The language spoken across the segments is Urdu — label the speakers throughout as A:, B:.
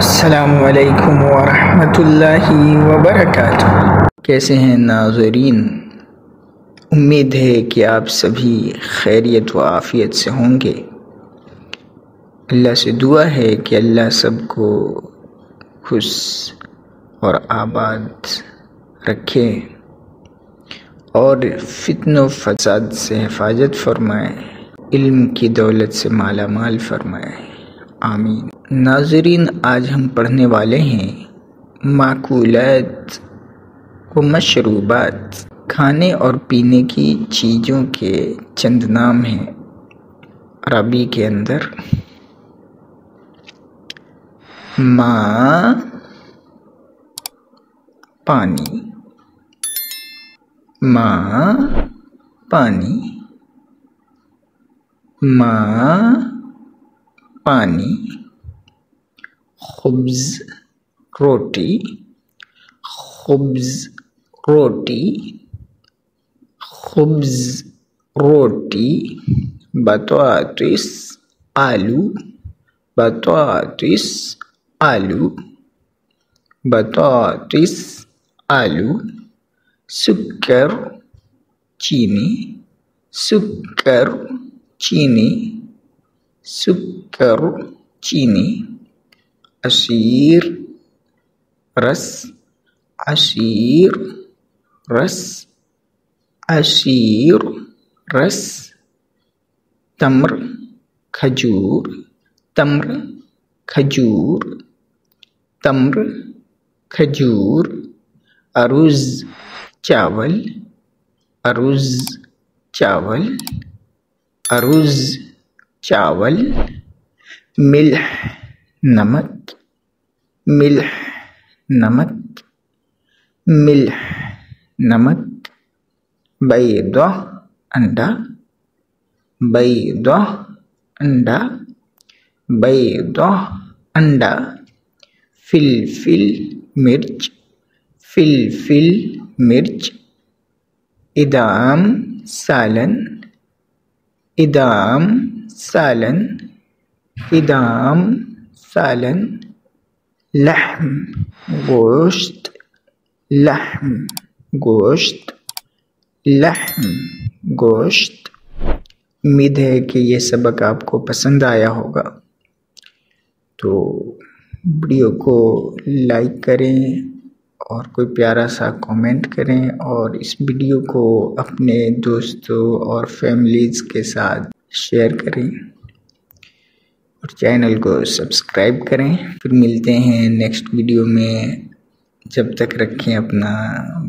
A: السلام علیکم ورحمۃ اللہ وبرکاتہ۔ کیسے ہیں ناظرین؟ امید ہے کہ آپ سبھی خیریت و عافیت سے ہوں گے۔ اللہ سے دعا ہے کہ اللہ سب کو خوش اور آباد رکھے اور فتن و فساد سے حفاظت فرمائے، علم کی دولت سے مالا مال فرمائے، آمین۔ ناظرین، آج ہم پڑھنے والے ہیں ماکولات و مشروبات، کھانے اور پینے کی چیزوں کے چند نام ہیں عربی کے اندر۔ ماء پانی، ماء پانی، ماء پانی۔ خبز روٹی، خبز روٹی، خبز روٹی۔ بطاطس آلو، بطاطس آلو، بطاطس آلو۔ سکر چینی، سکر چینی، سکر چینی۔ عصیر رس، عصیر رس، عصیر رس۔ تمر کھجور، تمر کھجور، تمر کھجور۔ ارز چاول، ارز چاول، ارز چاول۔ ملح نمک، ملح نمک، ملح نمک۔ بیضہ انڈا، بیضہ انڈا، بیضہ انڈا۔ فلفل مرچ، فلفل مرچ۔ ادام سالن، ادام سالن، ادام سالن۔ لحم گوشت، لحم گوشت، لحم گوشت۔ امید ہے کہ یہ سبق آپ کو پسند آیا ہوگا، تو ویڈیو کو لائک کریں اور کوئی پیارا سا کامنٹ کریں، اور اس ویڈیو کو اپنے دوستوں اور فیملیز کے ساتھ شیئر کریں، اور چینل کو سبسکرائب کریں۔ پھر ملتے ہیں نیکسٹ ویڈیو میں، جب تک رکھیں اپنا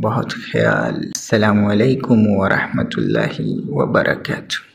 A: بہت خیال۔ السلام علیکم ورحمۃ اللہ وبرکاتہ۔